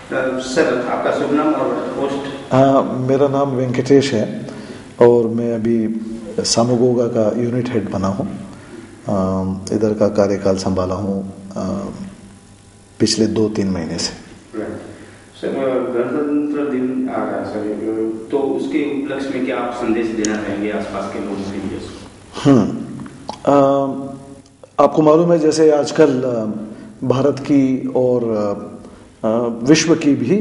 Sir, आपका शुभ नाम और पोस्ट? मेरा नाम वेंकटेश है और मैं अभी सामोगोगा का यूनिट हेड बना हूँ। इधर का कार्यकाल संभाला हूँ पिछले 2-3 महीने से। सर, गणतंत्र दिन आ रहा है सर, तो उसके उपलक्ष्य में क्या आप संदेश देना चाहेंगे आसपास के लोगों के लिए? आपको मालूम है जैसे आजकल भारत की और विश्व की भी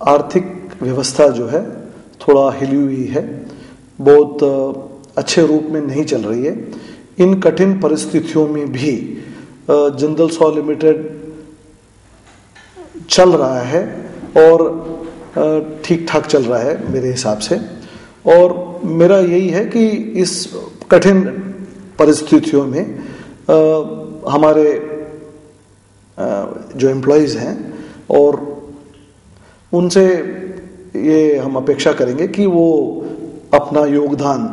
आर्थिक व्यवस्था जो है थोड़ा हिली हुई है, बहुत अच्छे रूप में नहीं चल रही है। इन कठिन परिस्थितियों में भी जिंदल सॉ लिमिटेड चल रहा है और ठीक ठाक चल रहा है मेरे हिसाब से। और मेरा यही है कि इस कठिन परिस्थितियों में हमारे जो एम्प्लॉयज हैं और उनसे ये हम अपेक्षा करेंगे कि वो अपना योगदान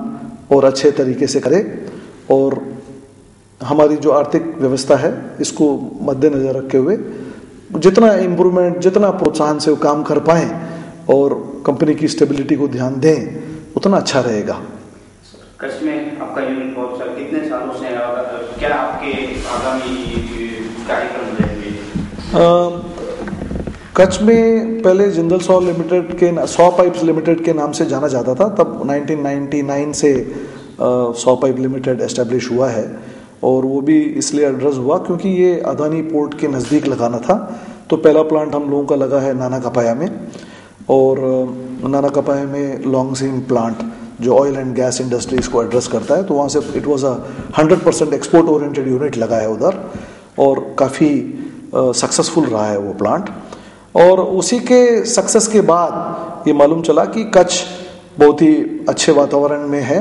और अच्छे तरीके से करें और हमारी जो आर्थिक व्यवस्था है इसको मद्देनजर रखते हुए जितना इम्प्रूवमेंट, जितना प्रोत्साहन से वो काम कर पाएं और कंपनी की स्टेबिलिटी को ध्यान दें उतना अच्छा रहेगा। कच्छ में आपका यूनिट बहुत सर कितने सालों से है और क्या आपके आगामी कार्यक्रम रहेंगे? कच्छ में पहले जिंदल सॉ लिमिटेड के सॉ पाइप्स लिमिटेड के नाम से जाना जाता था। तब 1999 से सॉ पाइप लिमिटेड एस्टेब्लिश हुआ है और वो भी इसलिए एड्रेस हुआ क्योंकि ये अदानी पोर्ट के नज़दीक लगाना था। तो पहला प्लांट हम लोगों का लगा है नानाकपाया में और नानाकपाया में लॉन्ग सीम प्लांट जो ऑयल एंड गैस इंडस्ट्रीज को एड्रेस करता है, तो वहाँ से it was a 100% export oriented unit लगा है उधर और काफ़ी सक्सेसफुल रहा है वो प्लांट। और उसी के सक्सेस के बाद ये मालूम चला कि कच्छ बहुत ही अच्छे वातावरण में है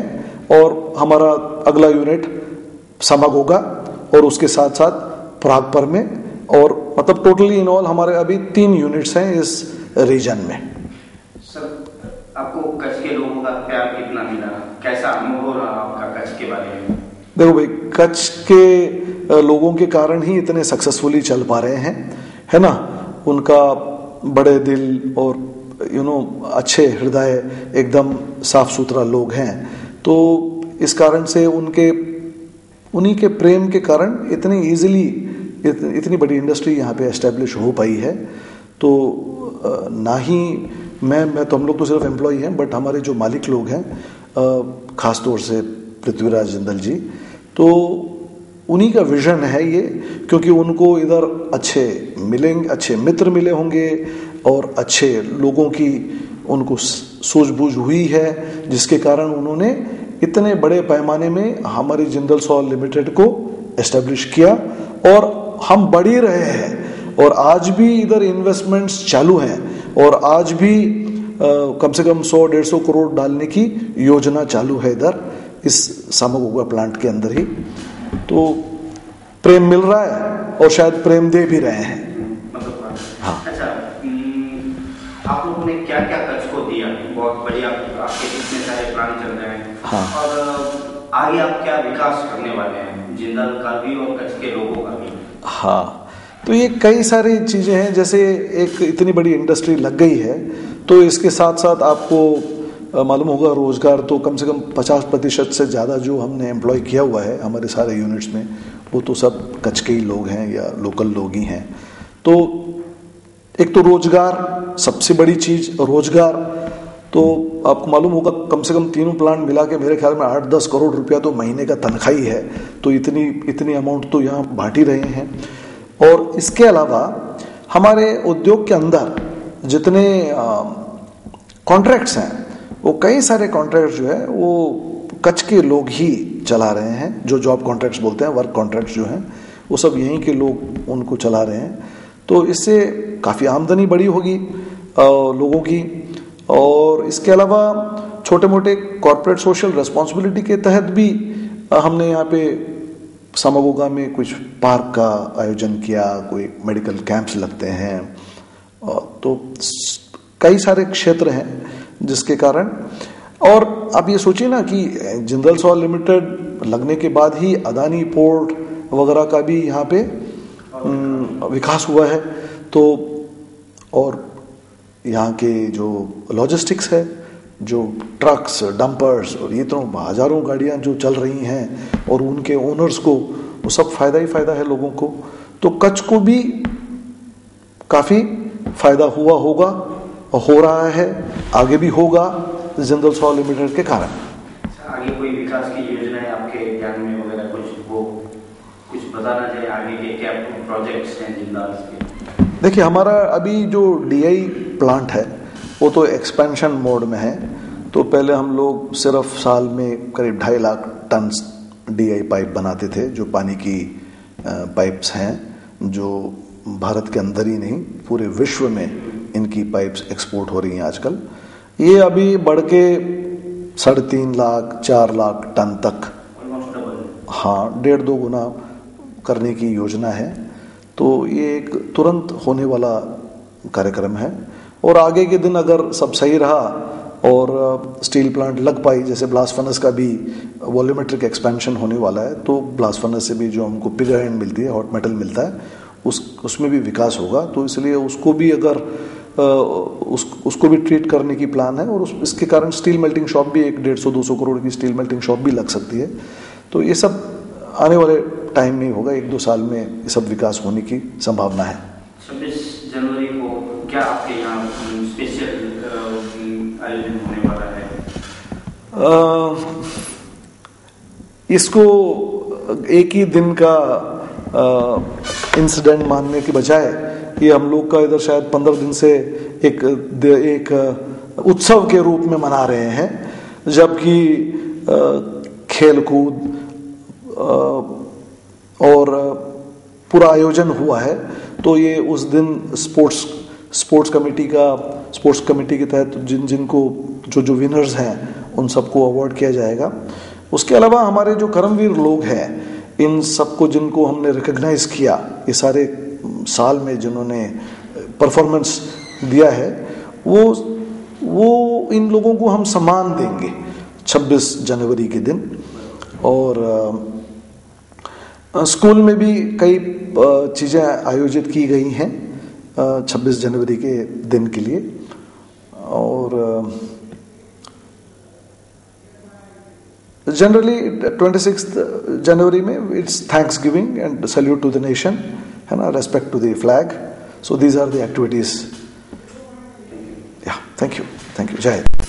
और हमारा अगला यूनिट सामागोगा और उसके साथ साथ प्रागपुर में और मतलब टोटली इन ऑल हमारे अभी 3 यूनिट्स हैं इस रीजन में। सर, आपको कच्छ के लोगों का प्यार कितना मिला, कैसा अनुभव रहा आपका कच्छ के बारे में? देखो भाई, कच्छ के लोगों के कारण ही इतने सक्सेसफुली चल पा रहे हैं, है ना। उनका बड़े दिल और अच्छे हृदय, एकदम साफ सुथरा लोग हैं। तो इस कारण से उन्हीं के प्रेम के कारण इतनी इजीली इतनी बड़ी इंडस्ट्री यहाँ पे एस्टेब्लिश हो पाई है। तो ना ही मैं तो हम लोग तो सिर्फ एम्प्लॉय हैं, बट हमारे जो मालिक लोग हैं खास तौर से पृथ्वीराज जिंदल जी, तो उन्हीं का विजन है ये, क्योंकि उनको इधर अच्छे मित्र मिले होंगे और अच्छे लोगों की उनको सूझबूझ हुई है, जिसके कारण उन्होंने इतने बड़े पैमाने में हमारी जिंदल सॉ लिमिटेड को एस्टेब्लिश किया और हम बढ़ ही रहे हैं। और आज भी इधर इन्वेस्टमेंट्स चालू हैं और आज भी कम से कम 100-150 करोड़ डालने की योजना चालू है इधर इस सामोगोगा प्लांट के अंदर ही। तो प्रेम मिल रहा है और शायद प्रेम दे भी रहे हैं। हाँ। अच्छा, आप लोगों ने क्या क्या कच्छ को दिया? बहुत बढ़िया, आपके इतने सारे प्लान चल रहे हैं। हाँ। और आगे आप क्या विकास करने वाले हैं, जिंदल का भी और कच्छ के लोगों का भी? हाँ, तो ये कई सारी चीजें हैं। जैसे एक इतनी बड़ी इंडस्ट्री लग गई है तो इसके साथ साथ आपको मालूम होगा रोजगार तो कम से कम 50% से ज़्यादा जो हमने एम्प्लॉय किया हुआ है हमारे सारे यूनिट्स में, वो तो सब कच्छ के ही लोग हैं या लोकल लोग ही हैं। तो एक तो रोजगार, सबसे बड़ी चीज रोजगार। तो आपको मालूम होगा कम से कम तीनों प्लांट मिला के मेरे ख्याल में 8-10 करोड़ रुपया तो महीने का तनख्वाह ही है। तो इतनी अमाउंट तो यहाँ बांट ही रहे हैं। और इसके अलावा हमारे उद्योग के अंदर जितने कॉन्ट्रैक्ट्स हैं, वो कई सारे कॉन्ट्रैक्ट्स जो है वो कच्छ के लोग ही चला रहे हैं। जो जॉब कॉन्ट्रैक्ट्स बोलते हैं, वर्क कॉन्ट्रैक्ट्स जो हैं, वो सब यहीं के लोग उनको चला रहे हैं। तो इससे काफ़ी आमदनी बढ़ी होगी लोगों की। और इसके अलावा छोटे मोटे कॉर्पोरेट सोशल रिस्पॉन्सिबिलिटी के तहत भी हमने यहाँ पे सामोगोगा में कुछ पार्क का आयोजन किया, कोई मेडिकल कैंप्स लगते हैं। तो कई सारे क्षेत्र हैं जिसके कारण। और आप ये सोचिए ना कि जिंदल सॉ लिमिटेड लगने के बाद ही अदानी पोर्ट वगैरह का भी यहाँ पे विकास हुआ है। तो और यहाँ के जो लॉजिस्टिक्स है, जो ट्रक्स, डंपर्स और ये तो हजारों गाड़ियाँ जो चल रही हैं और उनके ओनर्स को वो सब फायदा ही फायदा है लोगों को। तो कच्छ को भी काफ़ी फायदा हुआ होगा और हो रहा है, आगे भी होगा जिंदल सॉ लिमिटेड के कारण। आगे कोई विकास की योजनाएं आपके ध्यान में वगैरह कुछ बताना चाहिए, आगे के क्या प्रोजेक्ट्स हैं जिंदाल के? देखिए, हमारा अभी जो डीआई प्लांट है वो तो एक्सपेंशन मोड में है। तो पहले हम लोग सिर्फ साल में करीब 2.5 लाख टन डीआई पाइप बनाते थे, जो पानी की पाइप्स हैं, जो भारत के अंदर ही नहीं पूरे विश्व में इनकी पाइप्स एक्सपोर्ट हो रही हैं आजकल। ये अभी बढ़ के 3.5 लाख 4 लाख टन तक, हाँ, 1.5-2 गुना करने की योजना है। तो ये एक तुरंत होने वाला कार्यक्रम है और आगे के दिन अगर सब सही रहा और स्टील प्लांट लग पाई, जैसे ब्लास्ट फर्नेस का भी वॉल्यूमेट्रिक एक्सपेंशन होने वाला है, तो ब्लास्ट फर्नेस से भी जो हमको पिग आयरन मिलती है, हॉट मेटल मिलता है, उसमें भी विकास होगा। तो इसलिए उसको भी अगर उसको भी ट्रीट करने की प्लान है और इसके कारण स्टील मेल्टिंग शॉप भी एक 150-200 करोड़ की स्टील मेल्टिंग शॉप भी लग सकती है। तो ये सब आने वाले टाइम में होगा, 1-2 साल में ये सब विकास होने की संभावना है। 26 जनवरी को क्या आपके यहाँ स्पेशल आयोजन होने वाला है? इसको एक ही दिन का इंसिडेंट मानने के बजाय ये हम लोग का इधर शायद 15 दिन से एक उत्सव के रूप में मना रहे हैं, जबकि खेल कूद और पूरा आयोजन हुआ है। तो ये उस दिन स्पोर्ट्स कमेटी के तहत जिनको जो विनर्स हैं उन सबको अवार्ड किया जाएगा। उसके अलावा हमारे जो कर्मवीर लोग हैं, इन सबको जिनको हमने रिकॉग्नाइज किया ये सारे साल में, जिन्होंने परफॉर्मेंस दिया है, वो इन लोगों को हम सम्मान देंगे 26 जनवरी के दिन। और स्कूल में भी कई चीज़ें आयोजित की गई हैं 26 जनवरी के दिन के लिए। और जनरली 26 जनवरी में it's thanks giving and salute to the nation, है ना, respect to the flag. So these are the activities. या थैंक यू, जय हिंद।